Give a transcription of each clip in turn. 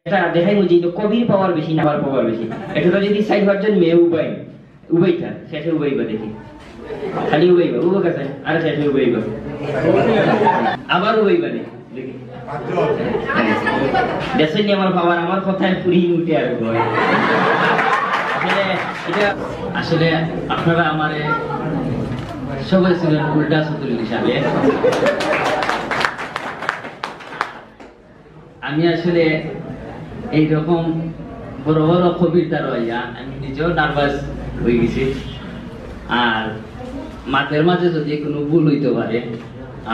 এটা দেখাই বুঝি তো কবির পাওয়ার বেশি না আমার পাওয়ার বেশি। এটা তো যদি 60 জন মেয়ে উবাইটা শেষে উবাইবা দেখি, খালি উবাইবা উবা কাছে আর শেষে উবাইবা আবার উবাইবা দেখি দেখছেন আমার পাওয়ার, আমার কথায় পুরি উঠে আর এটা আসলে আপনারা আমার সবাই ছিলেন উল্টা সতুল হিসাবে। আমি আসলে এইরকম বড় বড় কবিতা রইয়া আমি নিজেও নার্ভাস হয়ে গেছি। আর মাঠের মাঝে যদি কোনো ভুল হইতে পারে,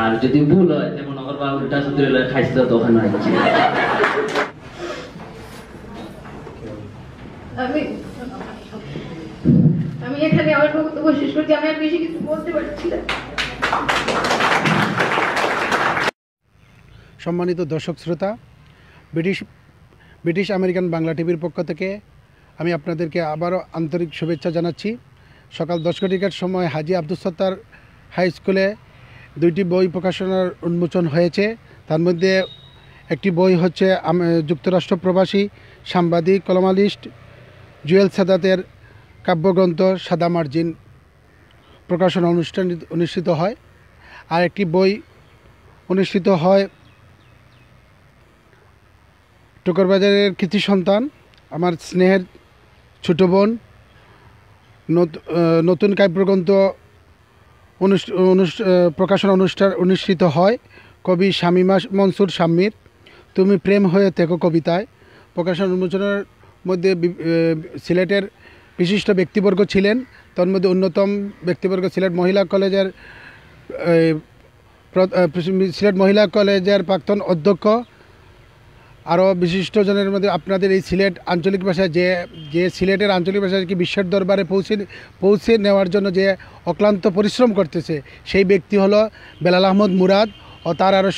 আর যদি ভুল হয় তেমন আমার বা উল্টা সতুল খাইছে তখন হচ্ছে আমি এখানে আমার বক্তব্য শেষ করছি। আমি আর বেশি কিছু বলতে পারছি না। সম্মানিত দর্শক শ্রোতা, ব্রিটিশ আমেরিকান বাংলা টিভির পক্ষ থেকে আমি আপনাদেরকে আবারও আন্তরিক শুভেচ্ছা জানাচ্ছি। সকাল 10 ঘটিকার সময় হাজী আব্দুস সত্তার হাই স্কুলে 2টি বই প্রকাশনার উন্মোচন হয়েছে। তার মধ্যে একটি বই হচ্ছে যুক্তরাষ্ট্র প্রবাসী সাংবাদিক কলামিস্ট জুয়েল সাদাতের কাব্যগ্রন্থ সাদা মার্জিন প্রকাশনা অনুষ্ঠান অনুষ্ঠিত হয়। আর একটি বই অনুষ্ঠিত হয় টুকরবাজারের কৃতি সন্তান আমার স্নেহের ছোট বোন নতুন কাব্যগ্রন্থ প্রকাশনা অনুষ্ঠান অনুষ্ঠিত হয় কবি শামীমা মনসুর শাম্মীর তুমি প্রেম হয়ে থেকো কবিতায়। প্রকাশনা উন্মোচনের মধ্যে সিলেটের বিশিষ্ট ব্যক্তিবর্গ ছিলেন। তার মধ্যে অন্যতম ব্যক্তিবর্গ সিলেট মহিলা কলেজের প্রাক্তন অধ্যক্ষ। আরও বিশিষ্টজনের মধ্যে আপনাদের এই সিলেট আঞ্চলিক ভাষায় যে সিলেটের আঞ্চলিক ভাষায় কি বিশ্বের দরবারে পৌঁছে নেওয়ার জন্য যে অক্লান্ত পরিশ্রম করতেছে সেই ব্যক্তি হলো বেলাল আহমদ মুরাদ ও তার আরও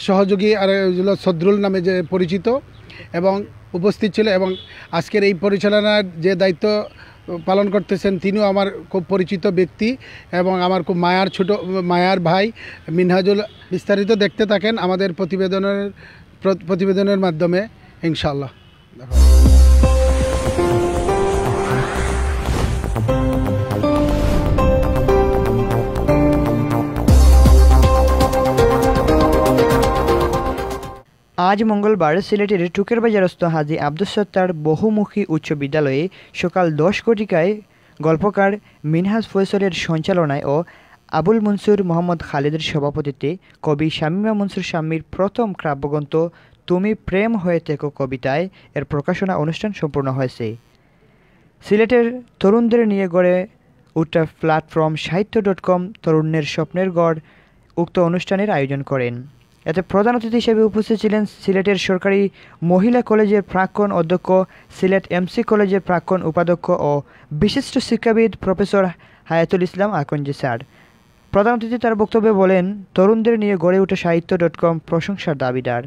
সহযোগী আর সদরুল নামে যে পরিচিত এবং উপস্থিত ছিল। এবং আজকের এই পরিচালনার যে দায়িত্ব পালন করতেছেন তিনিও আমার খুব পরিচিত ব্যক্তি এবং আমার খুব মায়ার ভাই মিনহাজুল। বিস্তারিত দেখতে থাকেন আমাদের প্রতিবেদনের মাধ্যমে ইনশাআল্লাহ। আজ মঙ্গলবার সিলেটের টুকেরবাজারস্থ হাজী আব্দুস সত্তার বহুমুখী উচ্চ বিদ্যালয়ে সকাল 10 ঘটিকায় গল্পকার মিনহাজ ফয়সলের সঞ্চালনায় ও আবুল মনসুর মোহাম্মদ খালেদের সভাপতিত্বে কবি শামীমা মনসুর শাম্মীর প্রথম কাব্যগ্রন্থ তুমি প্রেম হয়ে থেকো কবিতায় এর প্রকাশনা অনুষ্ঠান সম্পূর্ণ হয়েছে। সিলেটের তরুণদের নিয়ে গড়ে ওঠা প্ল্যাটফর্ম সাহিত্য.com তরুণের স্বপ্নের গড় উক্ত অনুষ্ঠানের আয়োজন করেন। এতে প্রধান অতিথি হিসেবে উপস্থিত ছিলেন সিলেটের সরকারি মহিলা কলেজের প্রাক্তন অধ্যক্ষ, সিলেট এমসি কলেজের প্রাক্তন উপাধ্যক্ষ ও বিশিষ্ট শিক্ষাবিদ প্রফেসর হায়াতুল ইসলাম আকঞ্জি স্যার। প্রধান অতিথি তার বক্তব্যে বলেন, তরুণদের নিয়ে গড়ে ওঠা সাহিত্য.com প্রশংসার দাবিদার।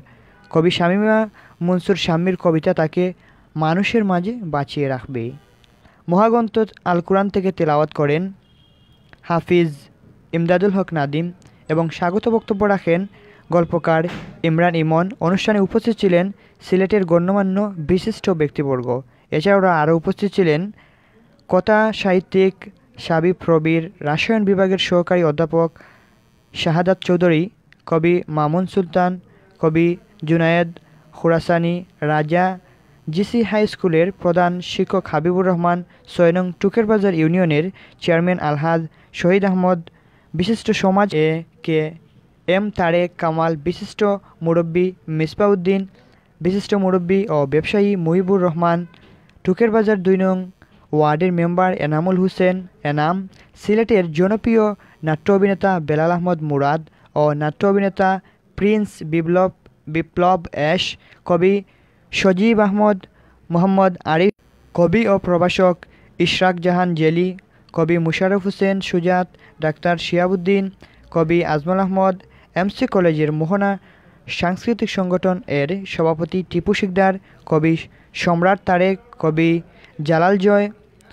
কবি শামীমা মনসুর শাম্মীর কবিতা তাকে মানুষের মাঝে বাঁচিয়ে রাখবে। মহাগ্রন্থ আল কুরআন থেকে তেলাওয়াত করেন হাফিজ ইমদাদুল হক নাদিম এবং স্বাগত বক্তব্য রাখেন গল্পকার ইমরান ইমন। অনুষ্ঠানে উপস্থিত ছিলেন সিলেটের গণ্যমান্য বিশিষ্ট ব্যক্তিবর্গ। এছাড়াও আরও উপস্থিত ছিলেন কথা সাহিত্যিক সাবি প্রবীর, রসায়ন বিভাগের সহকারী অধ্যাপক শাহাদাত চৌধুরী, কবি মামুন সুলতান, কবি জুনায়েদ খুরাসানি, রাজা জিসি হাই স্কুলের প্রধান শিক্ষক হাবিবুর রহমান, 6 নং টুকেরবাজার ইউনিয়নের চেয়ারম্যান আলহাজ শহীদ আহমদ, বিশিষ্ট সমাজ কে এম তারেক কামাল, বিশিষ্ট মুরব্বী মিসবাউদ্দিন, বিশিষ্ট মুরব্বী ও ব্যবসায়ী মুহিবুর রহমান, টুকেরবাজার 2 নং ওয়ার্ডের মেম্বার এনামুল হোসেন এনাম, সিলেটের জনপ্রিয় নাট্য অভিনেতা বেলাল আহমদ মুরাদ ও নাট্য অভিনেতা প্রিন্স বিপ্লব এশ, কবি সজীব আহমদ, মোহাম্মদ আরিফ, কবি ও প্রভাষক ইশরাক জাহান জেলি, কবি মুশারফ হোসেন সুজাত, ডাক্তার শিয়াবুদ্দিন, কবি আজমল আহমদ, এমসি কলেজের মোহনা সাংস্কৃতিক সংগঠন এর সভাপতি টিপু শিকদার, কবি সম্রাট তারেক, কবি জালাল জয়,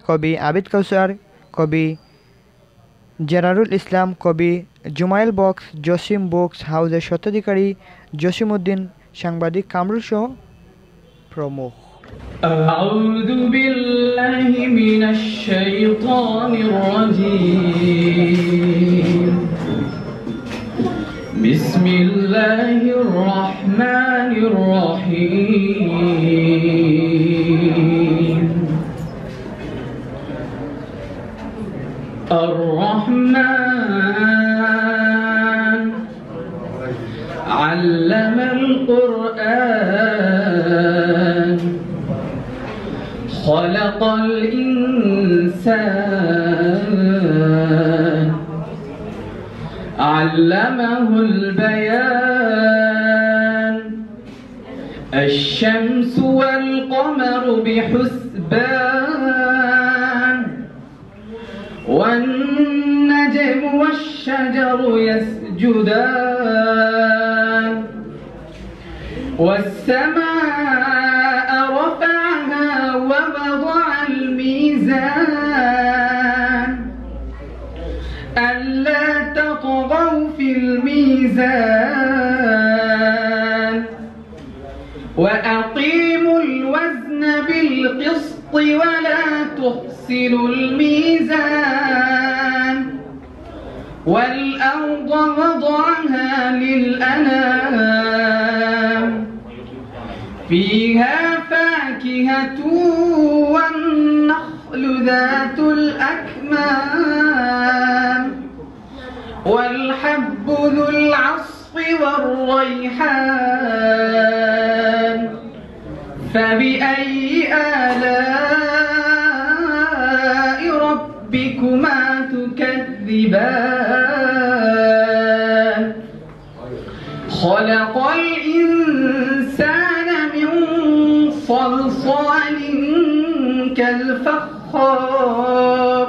কবি আবিদ কাউসার, কবি জেরারুল ইসলাম, কবি জুমাইল বক্স, জসিম বুকস হাউসের স্বত্বাধিকারী জসিমউদ্দিন সাংবাদিক কামরুল সহ প্রমুখ। أعوذ بالله من الشيطان الرجيم بسم الله الرحمن الرحيم الرحمن علم القرآن خلق الإنسان علمه البيان الشمس والقمر بحسبان والنجم والشجر يسجدان والسماء رفعها ووضع الميزان ألا تطغوا في الميزان وأقيموا الوزن بالقسط ولا تخسروا الميزان والأرض وضعها للأنام فيها فاكهة والنخل ذات الأكمام والحب ذو العصف والريحان فبأي آلاء ربكما تكذبان خلق الإنسان من صلصال كالفخار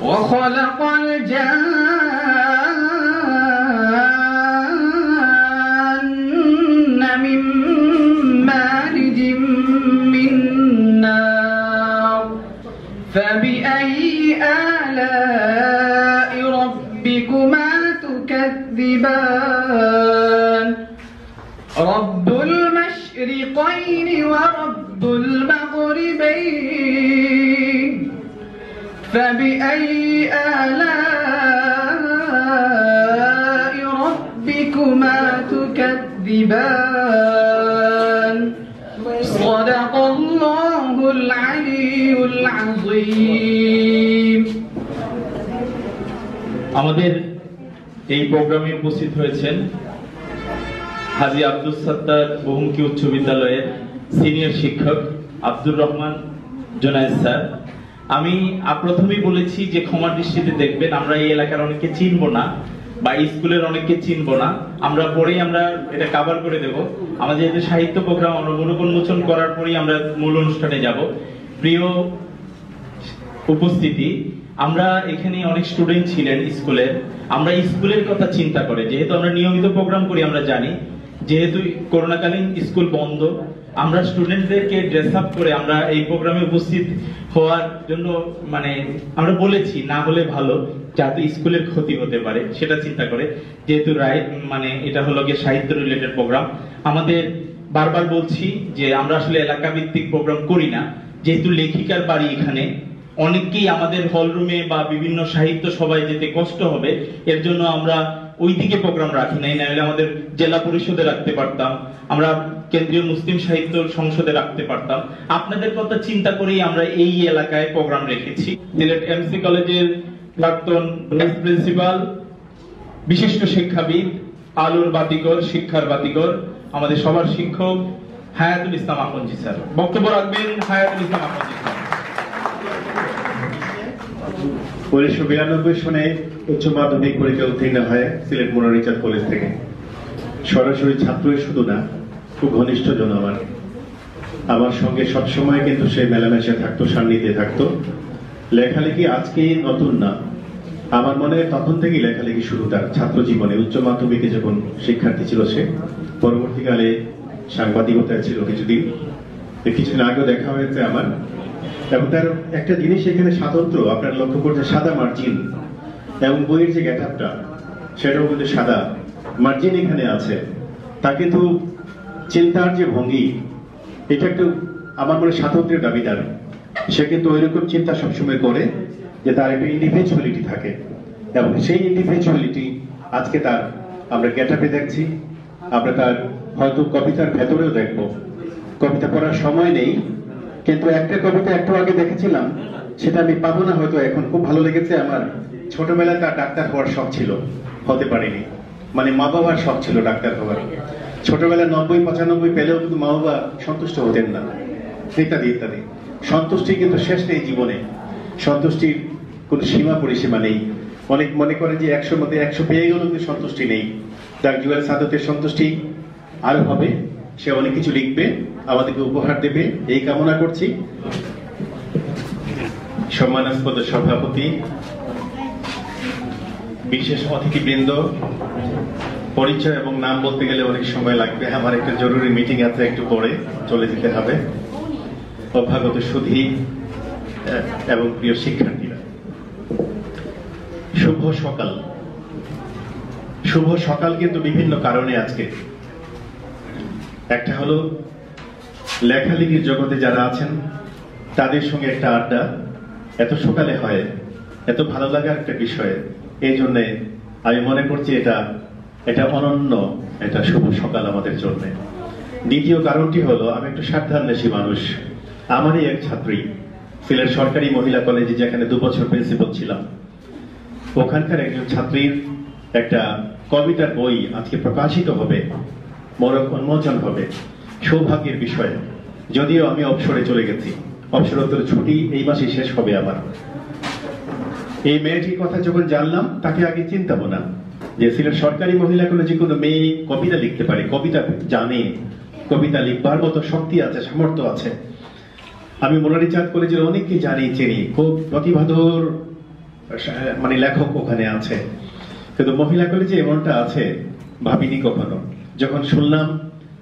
وخلق الجان من مارج من نار فبأي آلاء ربكما تكذبان رب المشرقين ورب المغربين فبأي آلاء ربكما تكذبان صدق الله العلي العظيم আমাদের এই প্রোগ্রামে উপস্থিত হয়েছেন হাজী আব্দুস সাত্তার বহুমুখী উচ্চ বিদ্যালয়ের সিনিয়র শিক্ষক আব্দুর রহমান জোনায়েদ স্যার। আমি প্রথমেই বলেছি যে ক্ষমার দৃষ্টিতে দেখবেন, আমরা এই এলাকার অনেককে চিনব না বা স্কুলের অনেককে চিনব না, আমরা পরেই আমরা এটা কভার করে দেব। আমাদের যে সাহিত্য প্রোগ্রাম আমরা উন্মোচন করার পরেই আমরা মূল অনুষ্ঠানে যাব। প্রিয় উপস্থিতি, আমরা এখানে অনেক স্টুডেন্ট ছিলেন স্কুলের, আমরা স্কুলের কথা চিন্তা করে, যেহেতু আমরা নিয়মিত প্রোগ্রাম করি, আমরা জানি যেহেতু করোনাকালীন স্কুল বন্ধ, আমরা স্টুডেন্টদেরকে ড্রেস আপ করে আমরা এই প্রোগ্রামে উপস্থিত হওয়ার জন্য আমরা বলেছি না হলে ভালো, যাতে স্কুলের ক্ষতি হতে পারে সেটা চিন্তা করে, যেহেতু এটা হলো গিয়ে সাহিত্য রিলেটেড প্রোগ্রাম। আমাদের বারবার বলছি যে আমরা আসলে এলাকা ভিত্তিক প্রোগ্রাম করি না, যেহেতু লেখিকার বাড়ি এখানে, অনেককেই আমাদের হল রুমে বা বিভিন্ন সাহিত্য সভায় যেতে কষ্ট হবে, এর জন্য আমরা ওই দিকে প্রোগ্রাম রাখি নাই, নাহলে আমাদের জেলা পরিষদে রাখতে পারতাম, আমরা কেন্দ্রীয় মুসলিম সাহিত্য সংসদে রাখতে পারতাম। আপনাদের কথা চিন্তা করেই আমরা এই এলাকায় প্রোগ্রাম রেখেছি। সিলেট এমসি কলেজের প্রাক্তন ভাইস প্রিন্সিপাল, বিশিষ্ট শিক্ষাবিদ, আলোর বাতিঘর, শিক্ষার বাতিঘর, আমাদের সবার শিক্ষক হায়াতুল ইসলাম আকনজি স্যার বক্তব্য রাখবেন। হায়াতুল ইসলাম আকনজি স্যার 1992 সনে উচ্চ মাধ্যমিক পরীক্ষা উত্তীর্ণ হয় সিলেট মোনারিচাঁদ কলেজ থেকে। সরাসরি ছাত্রই শুধু না, খুব ঘনিষ্ঠ জন আমার সঙ্গে সবসময় কিন্তু সে মেলামেশা থাকতো, সান্নিধ্যে থাকতো। লেখালেখি আজকে নতুন না, আমার মনে হয় তখন থেকেই লেখালেখি শুরু তার ছাত্র জীবনে। উচ্চ মাধ্যমিকে যখন শিক্ষার্থী ছিল সে, পরবর্তীকালে সাংবাদিকতায় ছিল কিছুদিন আগেও দেখা হয়েছে আমার। এবং তার একটা জিনিস এখানে স্বাতন্ত্র, আপনার লক্ষ্য করছে সাদা মার্জিন, এবং বইয়ের যে গেটআপটা সেটাও কিন্তু সাদা মার্জিন এখানে আছে। তা কিন্তু চিন্তার যে ভঙ্গি, এটা একটু আমার মনে স্বাতন্ত্র্যের দাবিদার। সে কিন্তু ওইরকম চিন্তা সবসময় করে যে তার একটা ইন্ডিভিজুয়ালিটি থাকে, এবং সেই ইন্ডিভিজুয়ালিটি আজকে তার আমরা গেটআপে দেখছি, আমরা তার হয়তো কবিতার ভেতরেও দেখব। কবিতা পড়ার সময় নেই, কিন্তু একটা কবিতা একটু আগে দেখেছিলাম, সেটা আমি পাবো না হয়তো এখন। খুব ভালো লেগেছে আমার। ছোটবেলায় তার ডাক্তার হওয়ার শখ ছিল, হতে পারেনি, মানে মা বাবার শখ ছিল ডাক্তার হওয়ার। ছোটবেলায় 90-95 পেলেও কিন্তু মা বাবা সন্তুষ্ট হতেন না, ইত্যাদি ইত্যাদি। সন্তুষ্টি কিন্তু শেষ নেই জীবনে, সন্তুষ্টির কোনো সীমা পরিসীমা নেই। অনেক মনে করে যে 100 মধ্যে 100 পেয়ে গেলেও কিন্তু সন্তুষ্টি নেই। তার জুয়েল সাদতের সন্তুষ্টি আরো হবে, সে অনেক কিছু লিখবে, আমাদেরকে উপহার দেবে, এই কামনা করছি। সম্মানাস্পদ সভাপতি, বিশেষ অতিথিবৃন্দ, পরিচয় এবং নাম বলতে গেলে অনেক সময় লাগবে, আমার একটা জরুরি মিটিং আছে, একটু পরে চলে যেতে হবে। অভ্যাগত সুধী এবং প্রিয় শিক্ষার্থীরা, শুভ সকাল। শুভ সকাল কিন্তু বিভিন্ন কারণে আজকে। একটা হলো লেখালেখির জগতে যারা আছেন তাদের সঙ্গে একটা আড্ডা এত সকালে হয়, এত ভালো লাগার একটা বিষয়। এই জন্য আমি মনে করছি এটা অনন্য একটা শুভ সকাল আমাদের জন্য। দ্বিতীয় কারণটি হলো আমি একটু স্বার্থান্বেষী মানুষ। আমারই এক ছাত্রী সিলেট সরকারি মহিলা কলেজে, যেখানে 2 বছর প্রিন্সিপাল ছিলাম, ওখানকার একজন ছাত্রীর একটা কবিতার বই আজকে প্রকাশিত হবে, মোড়ক উন্মোচন হবে। সৌভাগ্যের বিষয়, যদিও আমি অবসরে চলে গেছি, অবসরোত্তর ছুটি এই মাসে শেষ হবে আমার। এই মেয়েটির কথা যখন জানলাম, তাকে আগে চিন্তাবো না যে সিলেট সরকারি মহিলা কলেজে কোনো মেয়ে কবিতা লিখতে পারে, কবিতা জানে, কবিতা লিখবার মতো শক্তি আছে, সামর্থ্য আছে। আমি মোনারিচাঁদ কলেজের অনেককে জানি, চিনি, খুব প্রতিভাধর মানে লেখক ওখানে আছে, কিন্তু মহিলা কলেজে এমনটা আছে ভাবিনি কখনো। যখন শুনলাম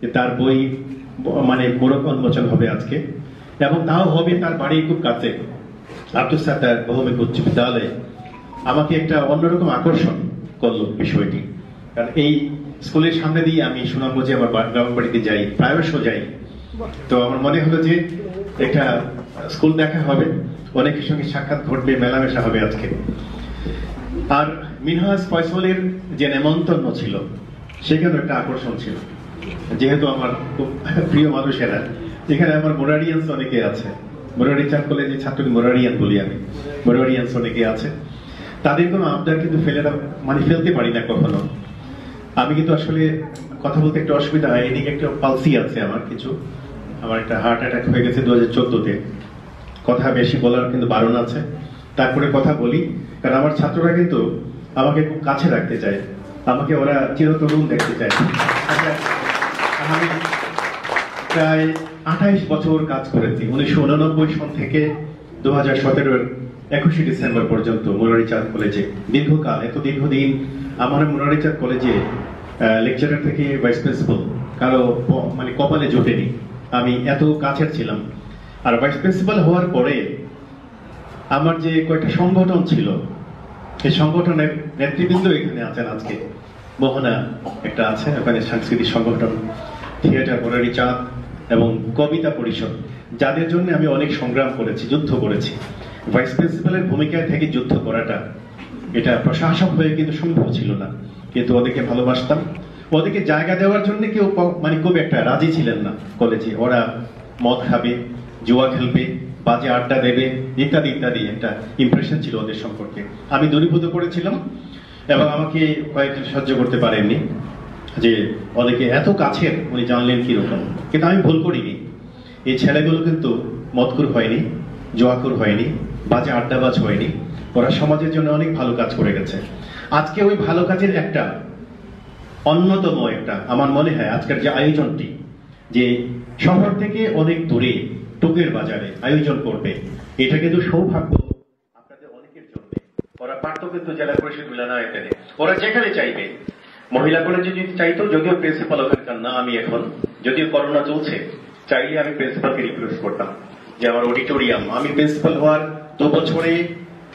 যে তার বই মানে মোড়ক উন্মোচন হবে আজকে, এবং তাও হবে তার বাড়ির খুব কাছে, আব্দুস সাত্তার বহুমুখী উচ্চ বিদ্যালয়ে, আমাকে একটা অন্যরকম আকর্ষণ করলো বিষয়টি। কারণ এই স্কুলের সামনে দিয়ে আমি সুনামগঞ্জে আমার গ্রামের বাড়িতে যাই, প্রায়শ যাই। তো আমার মনে হলো যে একটা স্কুল দেখা হবে, অনেকের সঙ্গে সাক্ষাৎ ঘটবে, মেলামেশা হবে আজকে। আর মিনহাজ ফয়সলের যে নেমন্তন্ন ছিল, সেখানে একটা আকর্ষণ ছিল, যেহেতু আমার খুব প্রিয় মানুষেরা, এখানে আমার মোরারিয়ান্স অনেকে আছে। মোরারিচাঁদ কলেজে ছাত্র মোরারিয়ান বলি আমি, মোরারিয়ান্স অনেকে আছে। তাদের কোনো আবদার কিন্তু ফেলতে পারি না কখনো। আমি কিন্তু আসলে কথা বলতে একটু অসুবিধা হয়, এদিকে একটা পালসি আছে আমার কিছু, আমার একটা হার্ট অ্যাটাক হয়ে গেছে 2014-তে। কথা বেশি বলার কিন্তু বারণ আছে, তারপরে কথা বলি, কারণ আমার ছাত্ররা কিন্তু আমাকে খুব কাছে রাখতে চায়, আমাকে ওরা চিরতরুণ দেখতে চায়। আমি প্রায় 28 বছর কাজ করেছি, 1989 সন থেকে 2017-এর 21 ডিসেম্বর পর্যন্ত মোনারিচাঁদ কলেজে দীর্ঘকাল। এত দীর্ঘদিন আমার মোনারিচাঁদ কলেজে লেকচারার থেকে ভাইস প্রিন্সিপাল কারো মানে কপালে জোটেনি, আমি এত কাছের ছিলাম। আর ভাইস প্রিন্সিপাল হওয়ার পরে আমার যে কয়েকটা সংগঠন ছিল, এই সংগঠনের নেতৃবৃন্দ এখানে আছেন আজকে। মোহনা একটা আছে, ওখানে সাংস্কৃতিক সংগঠন, থিয়েটার মোনারিচাঁদ এবং কবিতা পরিষদ, যাদের জন্য আমি অনেক সংগ্রাম করেছি, যুদ্ধ করেছি। ভাইস প্রিন্সিপালের ভূমিকায় থেকে যুদ্ধ করাটা, এটা প্রশাসক হয়ে কিন্তু সম্ভব ছিল না, কিন্তু ওদেরকে ভালোবাসতাম। ওদেরকে জায়গা দেওয়ার জন্য কেউ মানে খুব একটা রাজি ছিলেন না কলেজে। ওরা মদ খাবে, জুয়া খেলবে, বাজে আড্ডা দেবে, ইত্যাদি ইত্যাদি একটা ইমপ্রেশন ছিল ওদের সম্পর্কে। আমি দূরীভূত করেছিলাম, এবং আমাকে কয়েকদিন সহ্য করতে পারেননি যে ওদেরকে এত কাছের, উনি জানলেন কিরকম। কিন্তু আমি ভুল করিনি। এই ছেলেগুলো কিন্তু মদখোর হয়নি, জোয়াখোর হয়নি, বাজে আড্ডাবাজ হয়নি, ওরা সমাজের জন্য অনেক ভালো কাজ করে গেছে। আজকে ওই ভালো কাজের একটা অন্যতম একটা আমার মনে হয় আজকের যে আয়োজনটি, যে শহর থেকে অনেক দূরে টুকের বাজারে আয়োজন করবে, এটা কিন্তু সৌভাগ্য আপনাদের অনেকের জন্য। ওরা পারত কিন্তু জেলা পরিষদ মিলনায়তনে, ওরা যেখানে চাইবে। মহিলা কলেজে যদি চাইতো, যদিও প্রিন্সিপাল ওখানকার না আমি এখন, যদিও করোনা চলছে, চাইলে আমি প্রিন্সিপালকে রিকোয়েস্ট করতাম যে আমার অডিটোরিয়াম, আমি প্রিন্সিপাল হওয়ার 2 বছরে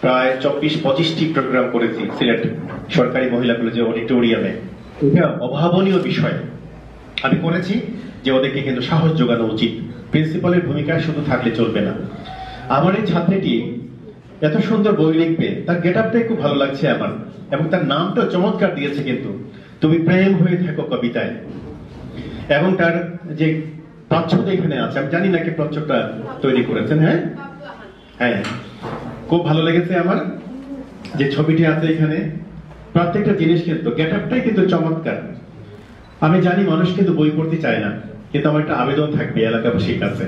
প্রায় 24-25টি প্রোগ্রাম করেছি সিলেট সরকারি মহিলা কলেজের অডিটোরিয়ামে। এটা অভাবনীয় বিষয়, আমি করেছি যে ওদেরকে কিন্তু সাহস যোগানো উচিত, প্রিন্সিপালের ভূমিকা শুধু থাকলে চলবে না। আমার এই ছাত্রীটি এত সুন্দর বই লিখবে, তার গেট আপটাই খুব ভালো লাগছে আমার, এবং তার নামটা চমৎকার দিয়েছে কিন্তু, তুমি প্রেম হয়ে থাকো কবিতায়। এবং তার যে প্রচ্ছদ এখানে আছে, আমি জানি না কি প্রচ্ছদটা তৈরি করেছেন। হ্যাঁ হ্যাঁ, খুব ভালো লেগেছে আমার যে ছবিটি আছে এখানে, প্রত্যেকটা জিনিস কিন্তু গেট আপটাই কিন্তু চমৎকার। আমি জানি মানুষ কিন্তু বই পড়তে চায় না, কিন্তু আমার একটা আবেদন থাকবে এলাকাবাসীর কাছে,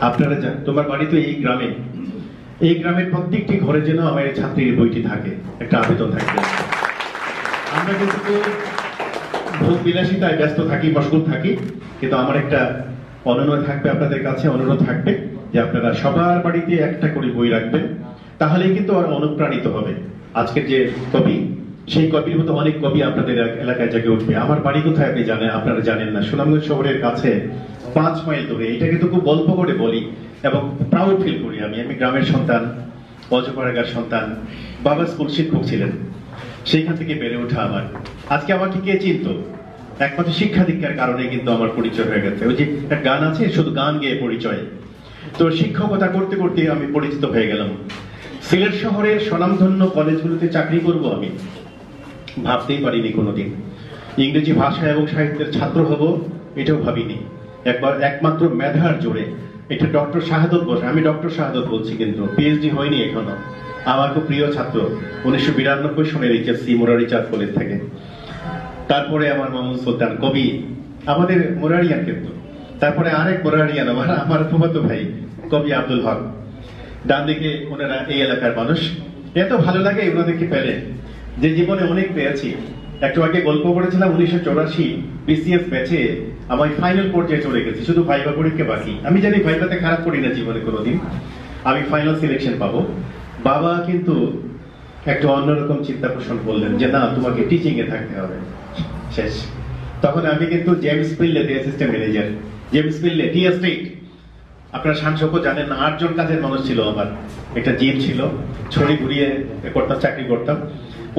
আপনারা তোমার বাড়ি তো এই গ্রামে, এই গ্রামের প্রত্যেকটি ঘরে যেন আমার এই ছাত্রীর বইটি থাকে, একটা আবেদন থাকবে। আমরা কিন্তু ভোগ বিলাসিতায় ব্যস্ত থাকি, মশগুল থাকি, কিন্তু আমার একটা অনুরোধ থাকবে আপনাদের কাছে, অনুরোধ থাকবে যে আপনারা সবার বাড়িতে একটা করে বই রাখবেন, তাহলেই কিন্তু আর অনুপ্রাণিত হবে। আজকের যে কবি, সেই কবির মতো অনেক কবি আপনাদের এলাকায় জেগে উঠবে। আমার বাড়ি কোথায় আপনি জানেন, আপনারা জানেন না, সুনামগঞ্জ শহরের কাছে 5 মাইল দূরে। এটা কিন্তু খুব গল্প করে বলি এবং প্রাউড ফিল করি। আমি গ্রামের সন্তান, অজপাড়াগার সন্তান, বাবা স্কুল শিক্ষক ছিলেন, সেইখান থেকে বেড়ে ওঠা আমার। আজকে আমাকে কে চিনত? একমাত্র শিক্ষা দীক্ষার কারণে কিন্তু আমার পরিচয় হয়ে গেছে। ওই যে একটা গান আছে, শুধু গান গেয়ে পরিচয়। তো শিক্ষকতা করতে করতে আমি পরিচিত হয়ে গেলাম। সিলেট শহরের স্বনামধন্য কলেজগুলোতে চাকরি করব আমি ভাবতেই পারিনি কোনোদিন। ইংরেজি ভাষা এবং সাহিত্যের ছাত্র হব এটাও ভাবিনি। একমাত্র মেধার জোরে, এটা ডক্টর শাহাদত বসে, আমি ডক্টর শাহাদত বলছি কিন্তু পিএইচডি হয়নি এখনো। আমার খুব প্রিয় ছাত্র, 1992 সনের এইচএসসি মুরারিচাঁদ কলেজ থেকে। তারপরে আমার মামুন সুলতান কবি, আমাদের মুরারিয়ান কিন্তু। তারপরে আরেক মুরারিয়ান আমার ফুফাতো ভাই কবি আব্দুল হক। ডান দিকে ওনারা এই এলাকার মানুষ। এত ভালো লাগে ওনাদেরকে পেলে, যে জীবনে অনেক পেয়েছি। একটু আগে গল্প করেছিলাম 1984 বিসিএস ব্যাচে আমার ফাইনাল পর্যায়ে চলে গেছি, শুধু ভাইবা পরীক্ষা বাকি। আমি জানি ভাইবাতে খারাপ করি না জীবনে কোনোদিন, আমি ফাইনাল সিলেকশন পাবো। বাবা কিন্তু একটা অন্যরকম চিন্তা পোষণ করলেন যে না, তোমাকে টিচিং এ থাকতে হবে। শেষ। তখন আমি কিন্তু James পিল্লেতে assistant manager, James Pillay tea estate, আপনারা সাংসজ্ঞ জানেন না, 8 জন কাজের মানুষ ছিল আমার। একটা জিপ ছিল, ছড়ি ঘুরিয়ে করতাম, চাকরি করতাম।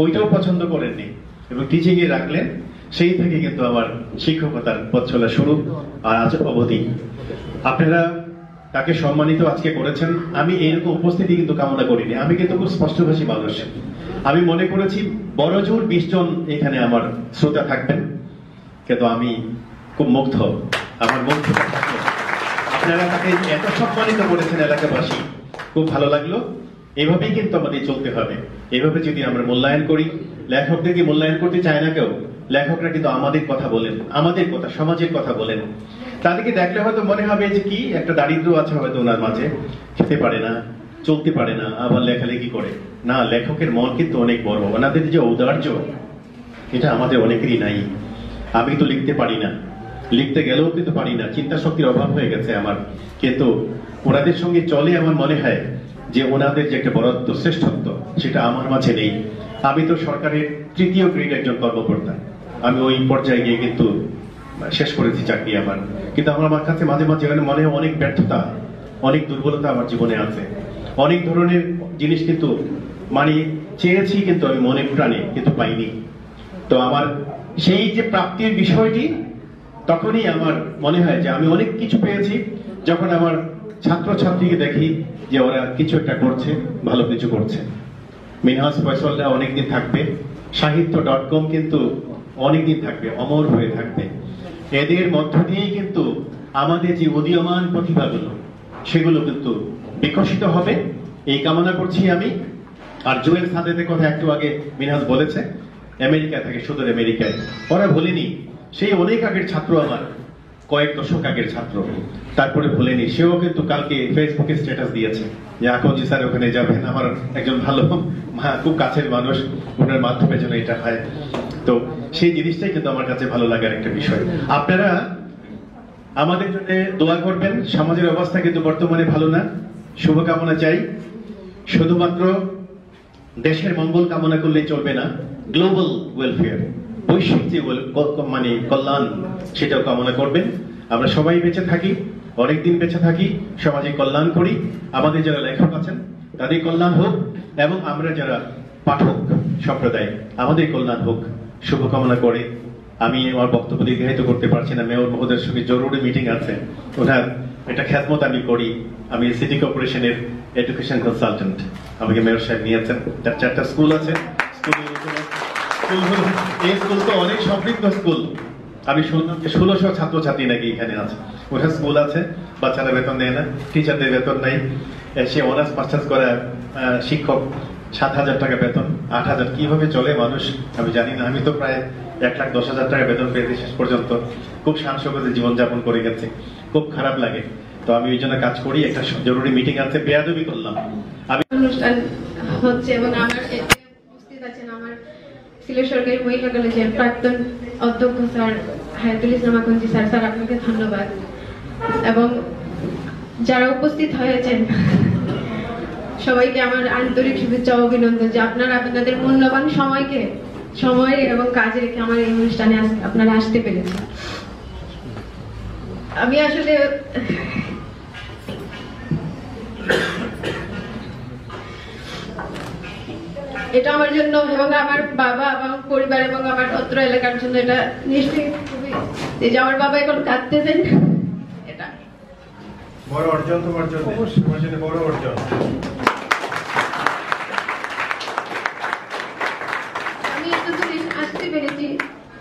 ওইটাও পছন্দ করেননি এবং টিচিং এ রাখলেন। সেই থেকে কিন্তু আমার শিক্ষকতার পথ চলা শুরু, আর আজ অবধি। আপনারা তাকে সম্মানিত আজকে করেছেন, আমি এইরকম উপস্থিতি কিন্তু কামনা করিনি। আমি কিন্তু খুব স্পষ্টভাষী মানুষ। আমি মনে করেছি বড় জোর 20 জন এখানে আমার শ্রোতা থাকবেন, কিন্তু আমি খুব মুগ্ধ, আমার মুগ্ধ। আপনারা তাকে এত সম্মানিত করেছেন এলাকাবাসী, খুব ভালো লাগলো। এভাবেই কিন্তু আমাদের চলতে হবে। এভাবে যদি আমরা মূল্যায়ন করি, লেখকদেরকে মূল্যায়ন করতে চায় না কেউ, লেখকরা কিন্তু আমাদের কথা বলেন, আমাদের কথা, সমাজের কথা বলেন। তাদেরকে দেখলে হয়তো মনে হবে যে কি একটা দারিদ্র আছে হয়তো ওনার মাঝে, খেতে পারে না, চলতে পারে না, আবার লেখালেখি করে না। লেখকের মন কিন্তু অনেক বড়, ওনাদের যে ঔদার্য, এটা আমাদের অনেকেরই নাই। আমি তো লিখতে পারি না, লিখতে গেলেও কিন্তু পারি না, চিন্তা শক্তির অভাব হয়ে গেছে আমার। কিন্তু ওনাদের সঙ্গে চলে আমার মনে হয় যে ওনাদের যে একটা বরত্ব, শ্রেষ্ঠত্ব, সেটা আমার মাঝে নেই। আমি তো সরকারের 3য় গ্রেড একজন কর্মকর্তা, আমি ওই পর্যায়ে গিয়ে কিন্তু শেষ করেছি চাকরি আমার। কিন্তু আমার কাছে মাঝে মাঝে মনে হয় অনেক ব্যর্থতা, অনেক দুর্বলতা আমার জীবনে আছে। অনেক ধরনের জিনিস কিন্তু মানে চেয়েছি, কিন্তু আমি মনে প্রাণে কিন্তু পাইনি। তো আমার সেই যে প্রাপ্তির বিষয়টি, তখনই আমার মনে হয় যে আমি অনেক কিছু পেয়েছি যখন আমার ছাত্রছাত্রীকে দেখি যে ওরা কিছু একটা করছে, ভালো কিছু করছে। মিনহাজ ফয়সালরা অনেকদিন থাকবে, সাহিত্য.com কিন্তু অনেকদিন থাকবে, অমর হয়ে থাকবে। এদের মধ্য দিয়েই কিন্তু আমাদের যে উদীয়মান প্রতিভাগুলো, সেগুলো কিন্তু বিকশিত হবে, এই কামনা করছি আমি। আর জুয়েল সাদেতের কথা একটু আগে মিনহাজ বলেছে, আমেরিকা থেকে, সুদূর আমেরিকায়। ওরা ভুলেনি, সেই অনেক আগের ছাত্র আমার, কয়েক দশক আগের ছাত্র। তারপরে ভুলেনি, সেও কিন্তু কালকে ফেসবুকে স্ট্যাটাস দিয়েছে যে আকনজি স্যার ওখানে যাবেন, আমার একজন ভালো খুব কাছের মানুষ, ওনার মাধ্যমে যেন এটা হয়। তো সেই জিনিসটাই কিন্তু আমার কাছে ভালো লাগার একটা বিষয়। আপনারা আমাদের জন্য দোয়া করবেন। সমাজের অবস্থা কিন্তু বর্তমানে ভালো না, শুভকামনা চাই। শুধুমাত্র দেশের মঙ্গল কামনা করলে চলবে না, গ্লোবাল ওয়েলফেয়ার, বৈশ্বিক যে মানে কল্যাণ, সেটাও কামনা করবেন। আমরা সবাই বেঁচে থাকি, অনেকদিন বেঁচে থাকি, সমাজে কল্যাণ করি। আমাদের যারা লেখক আছেন তাদের কল্যাণ হোক, এবং আমরা যারা পাঠক সম্প্রদায়, আমাদের কল্যাণ হোক, শুভকামনা করে আমি আমার বক্তব্য দীর্ঘায়িত করতে পারছি না। মেয়র মহোদয়ের সঙ্গে জরুরি মিটিং আছে, ওনার একটা খ্যাতমত আমি করি। আমি সিটি কর্পোরেশনের এডুকেশন কনসালটেন্ট, আমাকে মেয়র সাহেব নিয়েছেন। 4টা স্কুল আছে, এই স্কুল তো অনেক সমৃদ্ধ স্কুল। আমি শুনলাম যে 1600 ছাত্রছাত্রী নাকি এখানে আছে। ওটা স্কুল আছে, বাচ্চারা বেতন নেয় না, টিচারদের বেতন নাই। সে অনার্স মাস্টার্স করা শিক্ষক 7,000 টাকা বেতন, 8,000 কিভাবে চলে মানুষ আমি জানি না। আমি তো প্রায় 1,10,000 টাকা বেতন পেয়েছি শেষ পর্যন্ত। খুব শান্ত জীবনযাপন করে গেছে, খুব খারাপ লাগে। তো আমি ওই জন্য কাজ করি। একটা জরুরি মিটিং আছে, বেয়াদবি করলাম আমি। অনুষ্ঠান হচ্ছে এবং আমার এতে উপস্থিত আছেন আমার সিলেট সরকারি মহিলা কলেজের প্রাক্তন অধ্যক্ষ স্যার হায়াতুল ইসলাম আকন্দি স্যার। স্যার আপনাকে ধন্যবাদ। এবং যারা উপস্থিত হয়েছেন সবাইকে আমার আন্তরিক শুভেচ্ছা ও অভিনন্দন যে আপনারা আপনাদের মূল্যবান সময় এবং কাজে রেখে আমার এই অনুষ্ঠানে আপনারা আসতে পেরেছেন। আমি আসলে এটা আমার জন্য এবং আমার বাবা এবং পরিবার এবং আমার অত্র এলাকার জন্য এটা নিশ্চয়ই খুবই, যে আমার বাবা এখন কাঁদতেছেন, এটা বড় অর্জন তোমার জন্য, বড় অর্জন। আমি এতদূর আসতে পেরেছি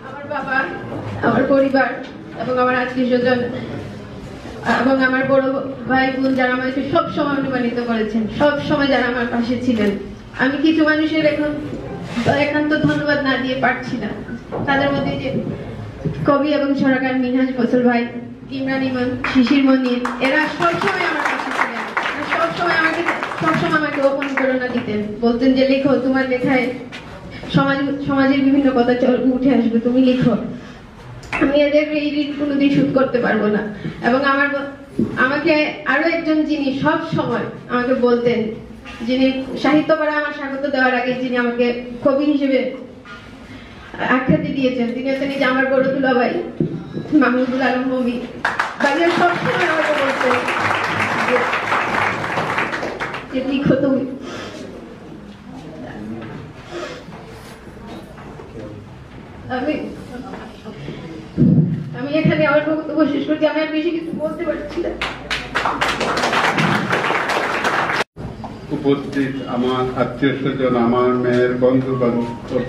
আমার বাবা, আমার পরিবার এবং আমার আত্মীয় স্বজন এবং আমার বড় ভাই বোন যারা আমাকে সবসময় অনুপ্রাণিত করেছেন, সবসময় যারা আমার পাশে ছিলেন। আমি কিছু মানুষের একান্ত ধন্যবাদ না দিয়ে পারছি না। তাদের মধ্যে যে কবি এবং ছড়াকার মিনহাজ ফসল ভাই, ইমরান ইমান, শিশির মনির, এরা সবসময় আমার পাশে ছিলেন। সবসময় আমাকে অনুপ্রেরণা দিতেন, বলতেন যে লেখো, তোমার লেখায় সমাজের বিভিন্ন কথা উঠে আসবে, তুমি লিখো। আমি এদের এই ঋণ কোনোদিন শোধ করতে পারবো না। এবং আমাকে আরো একজন যিনি সব সময় আমাকে বলতেন, যিনি সাহিত্য পাড়ায় আমার স্বাগত দেওয়ার আগে যিনি আমাকে কবি হিসেবে আখ্যাতি দিয়েছেন, তিনি হচ্ছেন যে আমার বড় দুলাভাই মাহমুদুল আলম মমি। ভাইয়া সবসময় আমাকে বলতেন যে লিখো তুমি। আমি এখানে আমার বক্তব্য শেষ করছি। আমি আর বেশি কিছু বলতে পারছি না। উপস্থিত আমার আত্মীয় স্বজন, আমার মেয়ের বন্ধু বান্ধব,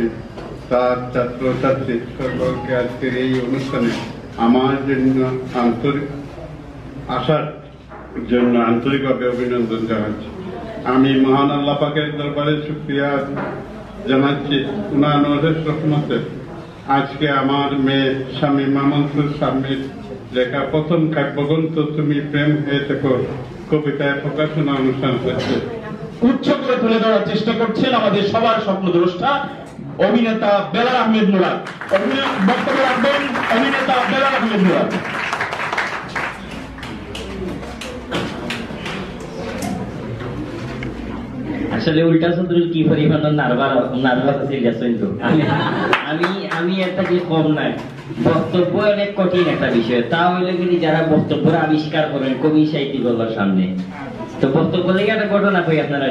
তার ছাত্রছাত্রী সকলকে আজকের এই অনুষ্ঠানে আমার জন্য আসার জন্য আন্তরিকভাবে অভিনন্দন জানাচ্ছি। আমি মহান আল্লাহ পাকের দরবারে শুকরিয়া জানাচ্ছি উনার অশেষ রহমতে আজকে আমার মেয়ে স্বামী মামুনুর স্বামীর লেখা প্রথম কাব্যগ্রন্থ তুমি প্রেম হয়ে থেকো কবিতায় প্রকাশনা অনুষ্ঠান হচ্ছে। উচ্চ করে তুলে ধরার চেষ্টা করছেন আমাদের সবার স্বপ্নদ্রষ্টা অভিনেতা বেলাল আহমেদ মুরাদ। বক্তব্য রাখবেন অভিনেতা বেলাল আহমেদ মুরাদ। আসলে উল্টা সদরুল কি পরিমাণ নার্ভাস আছে কিন্তু আমি একটা যে কম নাই, বক্তব্য অনেক কঠিন একটা বিষয়। তা হইলে কিন্তু যারা বক্তব্য আবিষ্কার করেন কবি সাহিত্যিকতার সামনে, তো বক্তব্য থেকে একটা ঘটনা কই আপনারা।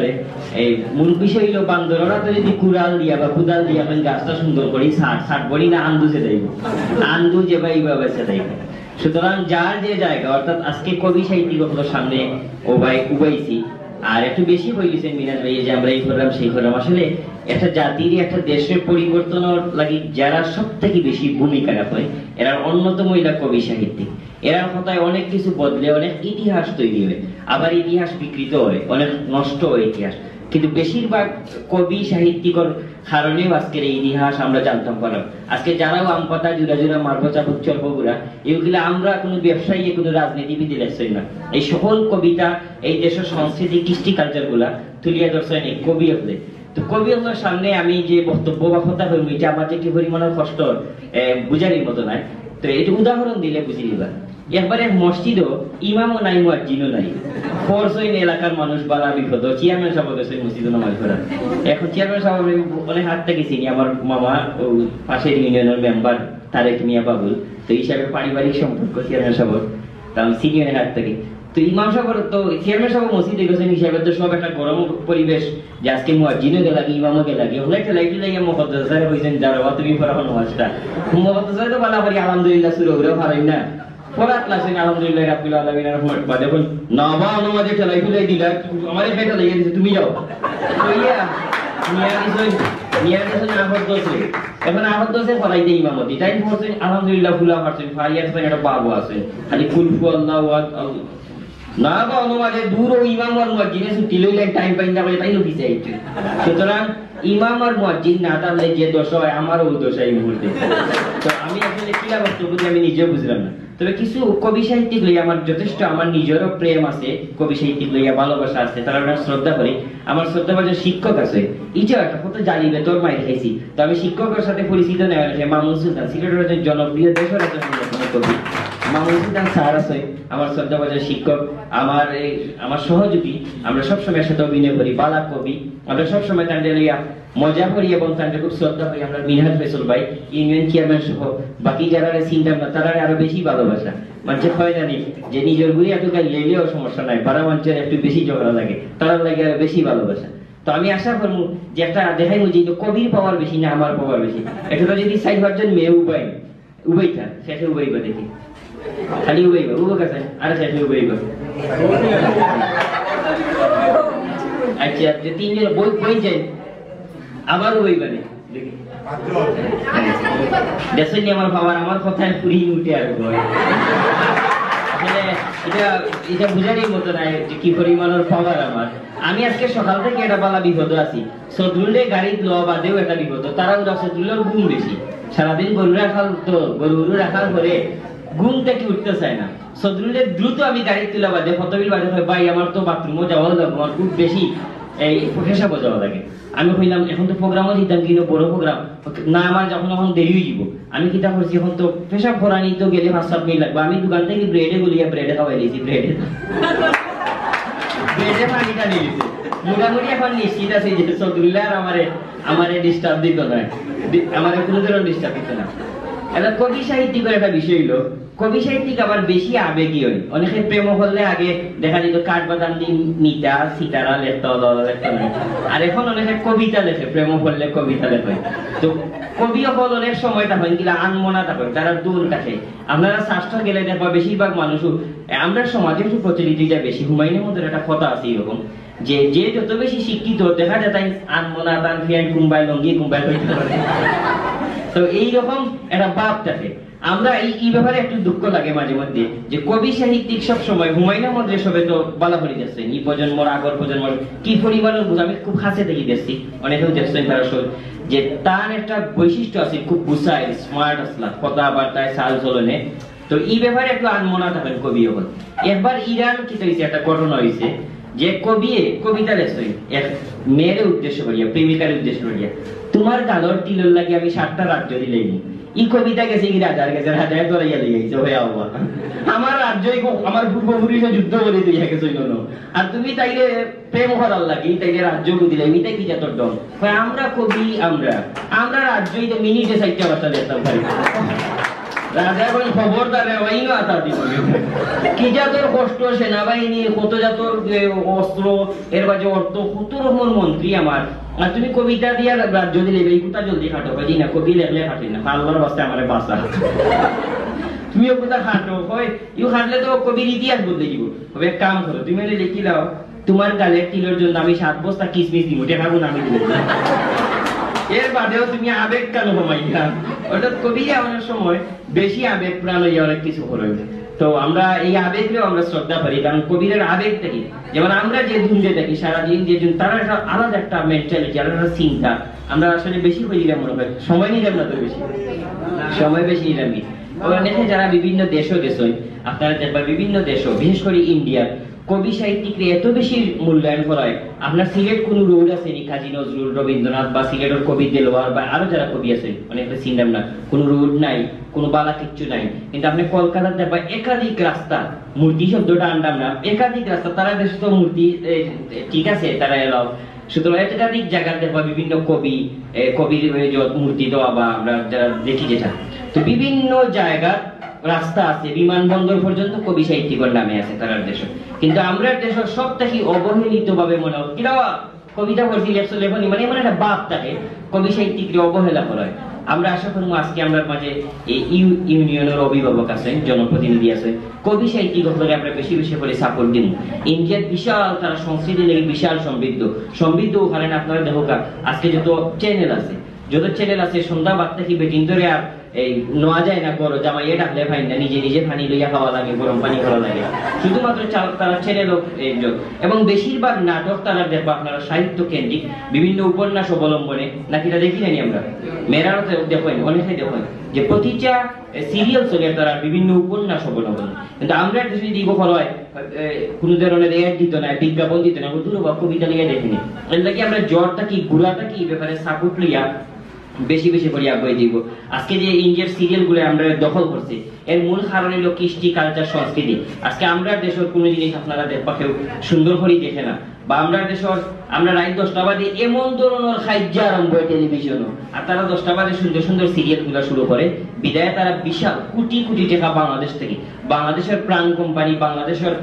এই মূল বিষয় হইলো বান্দররা তো যদি কুড়াল দিয়া বা কুদাল দিয়া গাছটা সুন্দর করি ষাট বলি না আন্দুজে দেয়, আন্দু যে বা এইভাবে দেয়। সুতরাং যার যে জায়গা, অর্থাৎ আজকে কবি সাহিত্যিকতার সামনে ও ভাই উবাইছি। আর একটু বেশি বলেছেন মিনাজ ভাই যে আমরা এই করলাম সেই করলাম। আসলে একটা জাতির একটা দেশের পরিবর্তনের লাগি যারা সব থেকে বেশি ভূমিকা রাখে এরা অন্যতম এরা কবি সাহিত্যিক। এরা কথায় অনেক কিছু বদলে, অনেক ইতিহাস তৈরি হয়, আবার ইতিহাস বিকৃত হয়, অনেক নষ্ট হয় ইতিহাস। কিন্তু বেশিরভাগ কবি সাহিত্যিকর কারণেও আজকের এই ইতিহাস আমরা জানতাম পারলাম। আজকে যারাও আম পাতা জুড়া জুড়া মারবো চাপক চর্বগুলা এগুলো আমরা কোনো ব্যবসায়ী কোনো রাজনীতিবিদ লেখছেন না। এই সকল কবিতা এই দেশের সংস্কৃতি কৃষ্টি কালচার গুলা তুলিয়া ধরছেন এই কবি হলে। তো কবি হলের সামনে আমি যে বক্তব্য বা কথা হইব এটা আমার যে কি পরিমাণের কষ্ট বুঝারির মতো নাই। তো এটা উদাহরণ দিলে বুঝি নিবা। একবারে মসজিদও ইমামও নাই মুয়াজ্জিনও নাই, ফরজইন এলাকার মানুষ বালা বিপদ। চেয়ারম্যান সাহেব গেছে মসজিদে নামাজ পড়া। এখন চেয়ারম্যান সাহেব অনেক হাত থেকে চিনি, আমার মামা পাশের ইউনিয়নের মেম্বার তারেক মিয়া বাবুল, তো হিসাবে পারিবারিক সম্পর্ক চেয়ারম্যান সাহেব, কারণ সিনিয়রের হাত থেকে। তো ইমাম সাহেব তো চেয়ারম্যান সাহেব মসজিদে গেছেন হিসাবে তো সব একটা গরম পরিবেশ যে আজকে মুয়াজ্জিনও গে লাগে ইমামও গে লাগে ওগুলো একটা লাইট লাইয়া মুকদ্দাস স্যার হইছেন যারা তুমি পড়ানো নামাজটা মুকদ্দাস স্যার তো ভালো করি আলহামদুলিল্লাহ শুরু হলো পারেন না পড়া ক্লাসে আলহামদুলিল্লাহ রাব্বিল আলামিন আর রহমত বাদে বল নবা অনুমাদে ঠেলাই ফেলাই দিলা আমারে ফেটা লাগিয়ে দিছে তুমি যাও কইয়া নিয়া কিছু না হতো এখন আহত দোষে ফলাই দেই ইমামতি তাই বলছেন আলহামদুলিল্লাহ ফুলা পারছেন ফারিয়াত ফাইন একটা বাবু আছে খালি কুলফু আল্লাহু আকবার না বা অনুমাদে দূর ও ইমাম আর মুয়াজ্জিনে ছুটি লইলে টাইম পাইন না বলে তাই নো পিছে আইছে সুতরাং ইমাম আর মুয়াজ্জিন না তাহলে যে দোষ হয় আমারও দোষ এই মুহূর্তে তো আমি আসলে কি বক্তব্য আমি নিজেও বুঝলাম না তবে কিছু কবি সাহিত্যিক লইয়া আমার যথেষ্ট আমার নিজেরও প্রেম আছে কবি সাহিত্যিক লইয়া ভালোবাসা আছে তারা শ্রদ্ধা করি আমার শ্রদ্ধাভাজন শিক্ষক আছে ইটা একটা কত জালিবে তোর মাইর খাইছি তো আমি শিক্ষকের সাথে পরিচিত নেওয়া হয়েছে মামুন সুলতান সিলেটের একজন জনপ্রিয় দেশের একজন কবি মামুন সুলতান স্যার আছে আমার শ্রদ্ধাভাজন শিক্ষক আমার সহযোগী আমরা সবসময় একসাথে অভিনয় করি বালা কবি আমরা সবসময় তাদের লইয়া মজা করি এবং তাদের খুব শ্রদ্ধা করি আমরা মিনহাজ ফয়সল ভাই ইউনিয়ন চেয়ারম্যান সহ বাকি যারা চিন্তা না তারা আরো বেশি ভালোবাসা মানুষে হয় জানি যে নিজের গুলি এত লেলেও সমস্যা নাই বারা মানুষের একটু বেশি ঝগড়া লাগে তারা লাগে আরো বেশি ভালোবাসা তো আমি আশা করবো যে একটা দেখাই যে কবির পাওয়ার বেশি না আমার পাওয়ার বেশি এটা যদি 60 জন মেয়ে উবাইতা শেষে উবাইবা দেখি খালি উবাইবা উবা কাছে আর শেষে উবাইবা আচ্ছা যে 3 জন বই যায় আবার উবাইবা না দেখি দেখেন আমার বাবার আমার কথায় পুরি উঠে আর এটা বুঝারই মতো নাই যে কি পরিমাণের পাওয়ার আমার আমি আজকে সকাল থেকে একটা বালা বিপদ আছি সদরুলে গাড়ি লওয়া বাদেও একটা বিপদ তারা সদরুলের ঘুম বেশি সারাদিন গরু রাখার পরে ঘুম থেকে উঠতে চায় না সদরুলে দ্রুত আমি গাড়ি তোলা বাদে ফতবিল বাদে ভাই আমার তো বাথরুমও যাওয়া লাগবে আমার খুব বেশি এই পেশাবো যাওয়া লাগে আমি কইলাম এখন তো প্রোগ্রামও দিতাম কিন্তু বড় প্রোগ্রাম না আমার যখন দেরি হয়ে যাব আমি কিতা করছি এখন তো পেশাব ভরানি তো গেলে 5-7 মিনিট লাগবে আমি দোকান থেকে ব্রেডে গুলিয়া ব্রেডে খাওয়াই দিয়েছি ব্রেডে পানিটা নিয়ে দিয়েছি মোটামুটি এখন নিশ্চিত আছে যে সদরুল্লাহ আর আমারে ডিস্টার্ব দিত না আমার কোনো ধরনের ডিস্টার্ব দিত না এটা কবি সাহিত্যিকের একটা বিষয় হলো কবি সাহিত্যিক আবার বেশি আবেগী হয় অনেকে প্রেম হলে আগে দেখা যেত কাঠ বাদাম দিয়ে নিতা সিতারা লেখত আর এখন অনেকে কবিতা লেখে প্রেম হলে কবিতা লেখে তো কবি হল অনেক সময়টা হয় কিনা আনমনা থাকে তারা দূর কাছে আপনারা শাস্ত্র গেলে দেখবা বেশিরভাগ মানুষ আমরা সমাজে একটু প্রচলিত যা বেশি হুমায়ুনের মধ্যে একটা কথা আছে এরকম যে যত বেশি শিক্ষিত দেখা যায় তাই আনমনা তান ফ্রেন্ড কুম্বাই লঙ্গি কুম্বাই হইতে পারে তো এইরকম একটা ভাব থাকে আমরা এই ব্যাপারে একটু দুঃখ লাগে মাঝে মধ্যে যে কবি সাহিত্যিক সব সময় হুমায়ুনের মধ্যে সবে তো বালা করে যাচ্ছেন এই প্রজন্মর আগর প্রজন্মর কি পরিমাণের বুঝ আমি খুব কাছে থেকে দেখছি অনেকেও দেখছেন তারা যে তার একটা বৈশিষ্ট্য আছে খুব বুঝায় স্মার্ট আসলা কথাবার্তায় চাল চলনে তো এই ব্যাপারে একটু আনমনা থাকেন কবি হল একবার ইরান কি হয়েছে একটা ঘটনা হয়েছে যে কবিতা লেখছে এক মেয়ের উদ্দেশ্য করিয়া প্রেমিকার উদ্দেশ্য করিয়া তোমার গালর তিলর লাগে আমি 7টা রাজ্য দিলেই এই কবিতা গেছে কি রাজার কাছে রাজায় দরাইয়া লেগেছে হয়ে আবার আমার রাজ্যই আমার পূর্বপুরুষে যুদ্ধ করে দিয়ে গেছে আর তুমি তাইলে প্রেম করার লাগে তাইলে রাজ্য দিলে এটাই কি যত ডন আমরা কবি আমরা রাজ্যই মিনিটে 4টা ভাষা দেখতাম পারি রাজা বল খবরদার ওইনো আতা দিব কি জাতর কষ্ট সেনাবাহিনী কত জাতর অস্ত্র এর বাজে অর্থ কত রকমের মন্ত্রী আমার আর তুমি কবিতা দিয়া রাজ্য দিলে এই কথা জলদি খাটো হয় না কবি লেখলে খাটি না আল্লাহর বাস্তে আমারে বাঁচা তুমি ও কথা খাটো হয় ইউ খাটলে তো কবির ইতিহাস বদলে দিব তবে এক কাম করো তুমি লিখি দাও তোমার গালের তিলের জন্য আমি 7 বস্তা কিসমিস দিব এটা খাবো না আমি দিব এর বাদেও তুমি আবেগ কেন কমাইলা অর্থাৎ কবি আমাদের সময় বেশি আবেগ প্রাণ হইয়া অনেক কিছু করে তো আমরা এই আবেগকেও আমরা শ্রদ্ধা করি কারণ কবিরের আবেগ দেখি যেমন আমরা যে ধুন্দে দেখি সারাদিন যে তারা একটা আলাদা একটা মেন্টালিটি আলাদা চিন্তা আমরা আসলে বেশি হয়ে দিলাম মনে হয় সময় নিলাম না তো বেশি সময় বেশি নিলাম কি অনেকে যারা বিভিন্ন দেশও আপনারা দেখবেন বিভিন্ন দেশও বিশেষ করে ইন্ডিয়ার কবি সাহিত্যিকরা এত বেশি মূল্যায়ন করায় আপনার সিলেট কোন রোড আছে নি কাজী নজরুল রবীন্দ্রনাথ বা সিলেটের কবি দেলোয়ার বা আরো যারা কবি আছে অনেকটা চিন্তাম না কোন রোড নাই কোন বালা কিচ্ছু নাই কিন্তু আপনি কলকাতার দেখবেন একাধিক রাস্তা মূর্তি শব্দটা আনলাম না একাধিক রাস্তা তারা দেশে তো মূর্তি ঠিক আছে তারা এলাও সুতরাং একাধিক জায়গায় দেখবা বিভিন্ন কবির মূর্তি দেওয়া বা আমরা যারা দেখি যেটা তো বিভিন্ন জায়গা রাস্তা আছে, বিমানবন্দর পর্যন্ত কবি সাহিত্যিকর নামে আছে তার দেশে। কিন্তু আমরা দেশের সব থেকে অবহেলিত ভাবে মনে হয় কিরা কবিতা পড়ছি লেখনি মানে এমন একটা বাপ থাকে কবি সাহিত্যিককে অবহেলা করা হয়। আমরা আশা করবো আজকে আমরা মাঝে ইউনিয়নের অভিভাবক আছেন, জনপ্রতিনিধি আছে, কবি সাহিত্যিক হলে আমরা বেশি বেশি করে সাপোর্ট দিব। ইন্ডিয়ার বিশাল তারা সংস্কৃতি লেগে বিশাল সমৃদ্ধ ওখানে আপনারা দেখো আজকে যত চ্যানেল আছে সন্ধ্যা বাদ থেকে বেটিন ধরে আর এই নোয়া যায় না গরো জামাইয়ে ডাকলে ভাই না, নিজে পানি লইয়া খাওয়া লাগে, গরম পানি খাওয়া লাগে, শুধুমাত্র তারা চ্যানেল এবং বেশিরভাগ নাটক তারা দেখবো আপনারা সাহিত্য কেন্দ্রিক বিভিন্ন উপন্যাস অবলম্বনে নাকি এটা দেখি নানি আমরা মেয়েরাও দেখেন অনেকে দেখেন যে প্রতিটা সিরিয়াল চলে তারা বিভিন্ন উপন্যাস অবলম্বনে। কিন্তু আমরা যদি দিব হয় কোন ধরনের এড দিত না, বিজ্ঞাপন দিত না, দুর্বা কবিতা লিখে দেখিনি। এর লাগে আমরা জ্বরটা কি গুড়াটা কি ব্যাপারে সাপোর্ট লইয়া বেশি বেশি করে আগ্রহ দিব। আজকে যে ইন্ডিয়ার সিরিয়াল গুলো আমরা দখল করছি এর মূল কারণ হলো কৃষ্টি, কালচার, সংস্কৃতি। আজকে আমরা দেশের কোনো জিনিস আপনারা দেখবা কেউ সুন্দর করে দেখে না, বা আমরা দেশের আমরা রাত 10টা বাজে এমন ধরনের খাদ্য আরম্ভ হয় টেলিভিশনও, আর তারা 10টা বাজে সুন্দর সুন্দর সিরিয়াল গুলা শুরু করে। বিদায় তারা বিশাল কোটি কোটি টাকা বাংলাদেশ থেকে, বাংলাদেশের প্রাণ কোম্পানি, বাংলাদেশের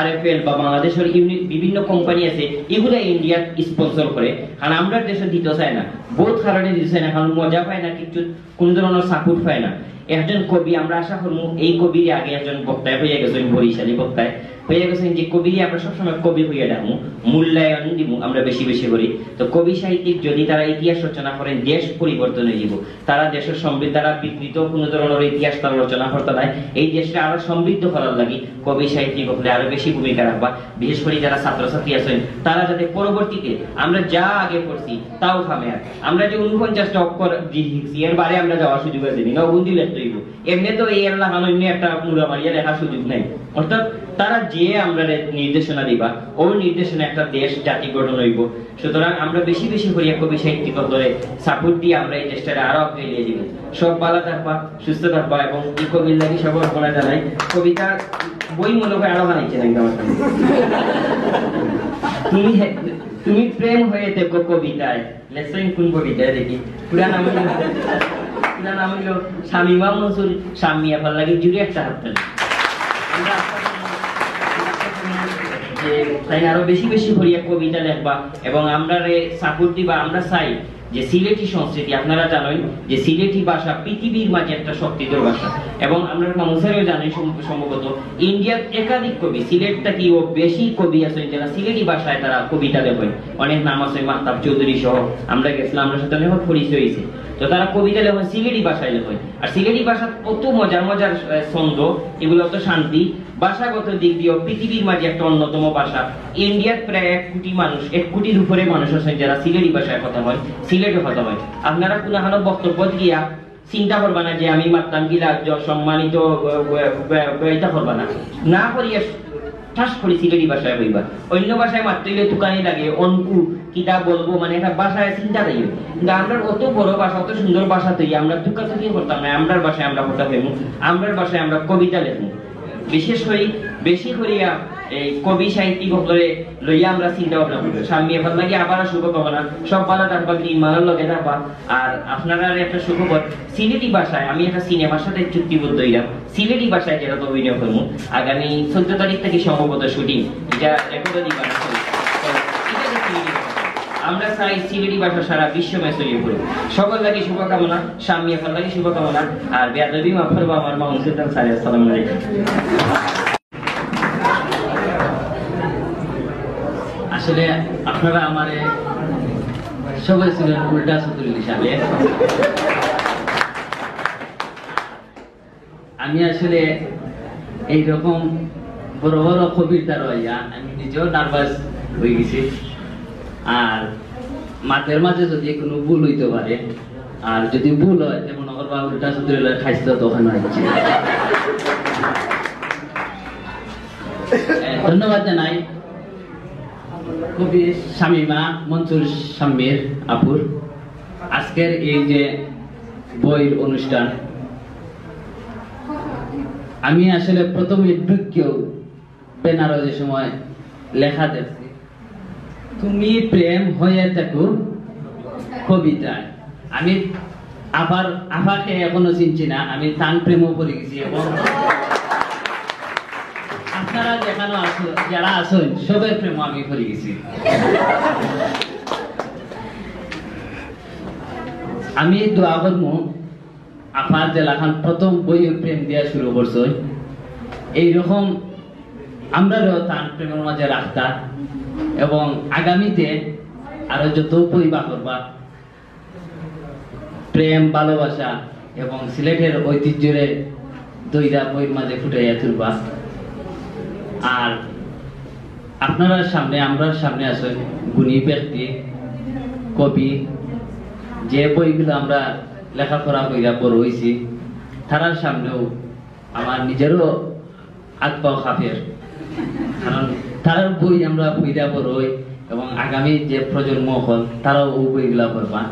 RFL বা বাংলাদেশের ইউনিট বিভিন্ন কোম্পানি আছে, এগুলা ইন্ডিয়া স্পন্সর করে। কারণ আমরা দেশে দিতে চায় না, বহুত কারণে দিতে চায় না, কারণ মজা পায় না, কিছু কোন ধরনের সাপোর্ট পায় না। একজন কবি আমরা আশা করবো এই কবির আগে একজন বক্তায় হয়ে গেছেন, বরিশালী বক্তায় হয়ে গেছেন, যে কবি আমরা সবসময় কবি হইয়া ডাকবো, মূল্যায়ন দিব আমরা বেশি বেশি করি। তো কবি সাহিত্যিক যদি তারা ইতিহাস রচনা করেন দেশ পরিবর্তন হয়ে যাব, তারা দেশের সমৃদ্ধ দ্বারা বিকৃত কোন ধরনের ইতিহাস তারা রচনা করতে দেয়, এই দেশটা আরো সমৃদ্ধ করার লাগে কবি সাহিত্যিক হলে আরো বেশি ভূমিকা রাখবা। বিশেষ করে যারা ছাত্রছাত্রী আছেন তারা যাতে পরবর্তীতে আমরা যা আগে পড়ছি তাও খামে, আমরা যে 49টা অক্ষর শিখছি এর বারে আমরা যাওয়ার সুযোগ আছে না, অবন্ধি লেখতে হইব। এমনি তো এই লাগানো এমনি একটা মুড়া মারিয়া লেখার সুযোগ নাই। অর্থাৎ তারা যে আমরা নির্দেশনা দিবা ও নির্দেশনা একটা দেশ জাতি গঠন হইব। সুতরাং আমরা বেশি বেশি করিয়া কবি সাহিত্যিক ধরে সাপোর্ট দিয়ে আমরা এই দেশটারে আরো এগিয়ে দিব। সব ভালো থাকবা, সুস্থ থাকবা, এবং এই কবির লাগি সবার বলা জানাই কবিতা বই মনে হয় আরো বানাইছে নাকি আমার সামনে। তুমি প্রেম হয়ে দেখো কবিতায়, লেসেন কোন কবিতায় দেখি পুরান নাম হইল শামিমা মনসুর শামিয়া ভাল লাগে জুড়ে একটা হাত তাই আরো বেশি বেশি করিয়া কবিতা লেখবা এবং আমরা সাপোর্ট দিবা। আমরা চাই যে সিলেটি সংস্কৃতি, আপনারা জানেন যে সিলেটি ভাষা পৃথিবীর মাঝে একটা শক্তিধর ভাষা, এবং আমরা মানুষেরও জানেন সম্ভবত ইন্ডিয়ার একাধিক কবি সিলেটটা কি ও বেশি কবি আছে যারা সিলেটি ভাষায় তারা কবিতা লেখেন। অনেক নাম আছে, মাহতাব চৌধুরী সহ আমরা গেছিলাম, আমরা সাথে অনেক পরিচয় হয়েছে। তো তারা কবিতা লেখেন সিলেটি ভাষায় লেখেন, আর সিলেটি ভাষা কত মজার মজার ছন্দ, এগুলো তো শান্তি ভাষাগত দিক দিয়ে পৃথিবীর মাঝে একটা অন্যতম ভাষা। ইন্ডিয়ার প্রায় 1 কোটি মানুষ, 1 কোটির উপরে মানুষ আছে যারা সিলেটি ভাষায় কথা হয়, সিলেটে কথা হয়। আপনারা কোনো বক্তব্য গিয়া চিন্তা করবা না যে আমি মারতাম গিলা সম্মানিত এটা করবা না করিয়া ঠাস করে সিলেটি ভাষায় হইবা। অন্য ভাষায় মারতে গেলে তুকানি লাগে, অনকু কিতা বলবো, মানে একটা ভাষায় চিন্তা দেয়। কিন্তু আমরা অত বড় ভাষা, অত সুন্দর ভাষা তৈরি আমরা তুকাতুকি করতাম না, আমরার ভাষায় আমরা কথা কইমু, আমরার ভাষায় আমরা কবিতা লেখবো। বিশেষ করে বেশি করিয়া এই কবি সাহিত্যিক হলে লইয়া আমরা চিন্তা ভাবনা করবো। সামনে ভাল লাগে আবার শুভকামনা, সব ভালো থাকবা, মালার লগে থাকবা। আর আপনারা একটা সুখবর, সিলেটি ভাষায় আমি একটা সিনেমার সাথে চুক্তিবদ্ধ হইলাম, সিলেটি ভাষায় যেটা তো অভিনয় করবো। আগামী 14 তারিখ থেকে সম্ভবত শুটিং, এটা রেকর্ড দিবা। আমরা চাই সিলেটি ভাষা সারা বিশ্বময় ছড়িয়ে পড়ুক। সকল লাগে শুভকামনা, সামনে ভাল লাগে শুভকামনা। আর বেয়াদবি মাফ করবো আমার মামুন সুলতান স্যার। আসসালামু আলাইকুম। আসলে আপনারা আমার সবাই ছিলেন উল্টা চতুর্থ হিসাবে। আমি আসলে এইরকম বড় বড় কবিতা রইয়া আমি নিজেও নার্ভাস হয়ে গেছি। আর মাঠের মাঝে যদি কোনো ভুল হইতে পারে, আর যদি ভুল হয় তেমন আমার বা উল্টা চতুর্থ খাইছিল তখন হয়েছে। ধন্যবাদ জানাই কবি শামিমা মনসুর শাম্মীর আপুর আজকের এই যে বইয়ের অনুষ্ঠান। আমি আসলে প্রথমে ঢুকেও ব্যানারে যে সময় লেখা দেখছি তুমি প্রেম হয়ে থাকো কবিতায়, আমি আপাকে এখনো চিনছি না, আমি তান প্রেমও পড়ে গেছি। এবং আপনারা যেখানে যারা আছেন সবের প্রেম আমি পড়ে গেছি। আমি দোয়া করবো আপার যে লেখান প্রথম বই প্রেম দিয়া শুরু করছে, এইরকম আমরাও তার প্রেমের মাঝে রাখতা এবং আগামীতে আরো যত বইবা করবা প্রেম ভালোবাসা এবং সিলেটের ঐতিহ্যের দইরা বইয়ের মাঝে ফুটাইয়া তুলবা। আর আপনারা সামনে আমরা সামনে আসেন গুণী ব্যক্তি, কবি, যে বইগুলো আমরা লেখাপড়া কইরা বড় হয়েছি তারার সামনেও আমার নিজেরও আত্মা খাফের, কারণ তারার বই আমরা বইটা বড় হই এবং আগামী যে প্রজন্ম হল তারাও ও বইগুলা পড়বা।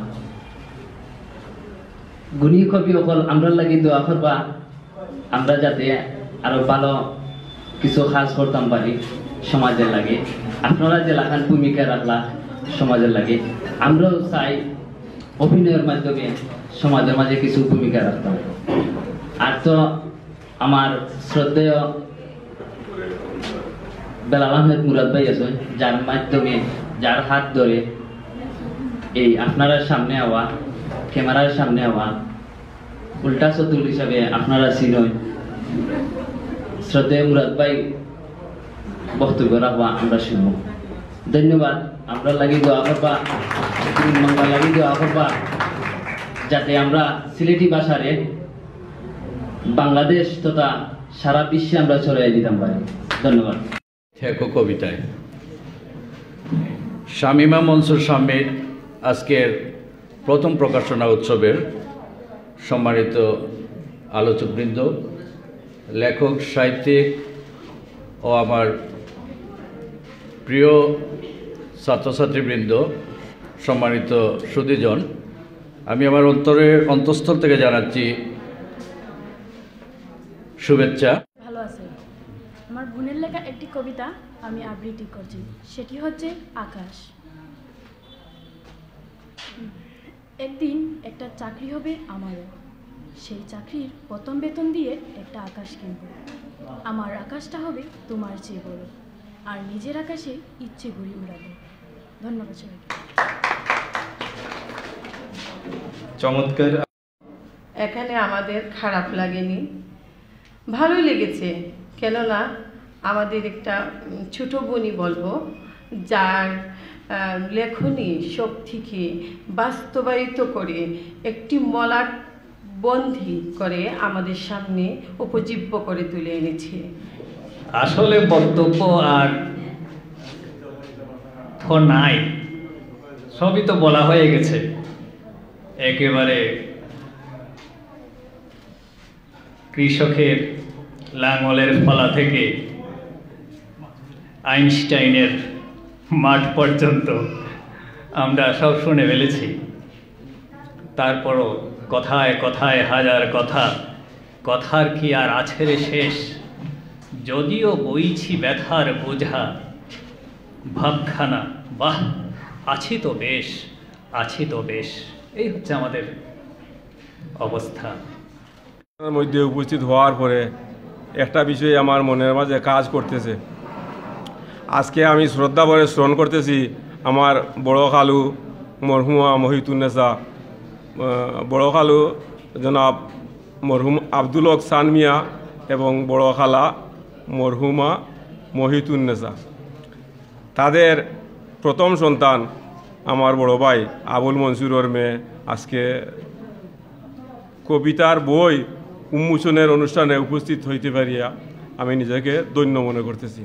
গুণী কবি হল আমরা লাগি দোয়া করবা, আমরা যাতে আরো ভালো কিছু কাজ করতাম পারি সমাজের লাগে। আপনারা যে লেখান ভূমিকা রাখলা সমাজের লাগে, আমরাও চাই অভিনয়ের মাধ্যমে সমাজের মাঝে কিছু ভূমিকা রাখতাম। আর তো আমার শ্রদ্ধেয় বেলাল আহমেদ মুরাদ ভাই আছেন, যার মাধ্যমে যার হাত ধরে এই আপনারা সামনে আওয়া ক্যামেরার সামনে আওয়া উল্টা চতুল হিসাবে আপনারা চিনেন। শ্রদ্ধেয় মুরাদ ভাই বক্তব্য রাখবা আমরা শুনবো। ধন্যবাদ। আমরা লাগি দোয়া করবা, লাগি দোয়া করবা যাতে আমরা সিলেটি ভাষারে বাংলাদেশ তথা সারা বিশ্বে আমরা ছড়াই দিতাম পারি। ধন্যবাদ। থেকো কবিতায় শামিমা মনসুর স্বামীর আজকের প্রথম প্রকাশনা উৎসবের সম্মানিত আলোচকবৃন্দ, লেখক, সাহিত্যিক ও আমার প্রিয় ছাত্রছাত্রীবৃন্দ, সম্মানিত সুধীজন, আমি আমার অন্তঃস্থল থেকে জানাচ্ছি শুভেচ্ছা। ভালো আছে। আমার বোনের লেখা একটি কবিতা আমি আবৃত্তি করছি, সেটি হচ্ছে আকাশ। একদিন একটা চাকরি হবে আমারও, সেই চাকরির প্রথম বেতন দিয়ে একটা আকাশ কিনব। আমার আকাশটা হবে তোমার চেয়ে বড়, আর নিজের আকাশে ইচ্ছে ঘুরি উড়াবো। ধন্যবাদ সবাইকে। চমৎকার। এখানে আমাদের খারাপ লাগেনি, ভালোই লেগেছে। কেননা আমাদের একটা ছোট বোনই বলবো, যার লেখনী শক্তিকে বাস্তবায়িত করে একটি মলাট বন্দী করে আমাদের সামনে উপজীব্য করে তুলে এনেছে। আসলে বক্তব্য আর নাই, সবই তো বলা হয়ে গেছে। একেবারে কৃষকের লাঙলের ফলা থেকে আইনস্টাইনের মাঠ পর্যন্ত আমরা সব শুনে ফেলেছি। তারপরও কথায় কথায় হাজার কথা, কথার কি আর আছে রে শেষ? যদিও বইছি ব্যথার বোঝা, ভাবখানা বাহ আছি তো বেশ, আছি তো বেশ। এই হচ্ছে আমাদের অবস্থা। মধ্যে উপস্থিত হওয়ার পরে একটা বিষয় আমার মনের মাঝে কাজ করতেছে। আজকে আমি শ্রদ্ধা ভরে স্মরণ করতেছি আমার বড় খালু মরহুমা মহিতুন্নেসা, বড় খালু জনাব মরহুম আব্দুল হক সান মিয়া এবং বড় খালা মরহুমা মহিতুন্নেসা। তাদের প্রথম সন্তান আমার বড় ভাই আবুল মনসুরের মেয়ে আজকে কবিতার বই উন্মোচনের অনুষ্ঠানে উপস্থিত হইতে পারিয়া আমি নিজেকে ধন্য মনে করতেছি।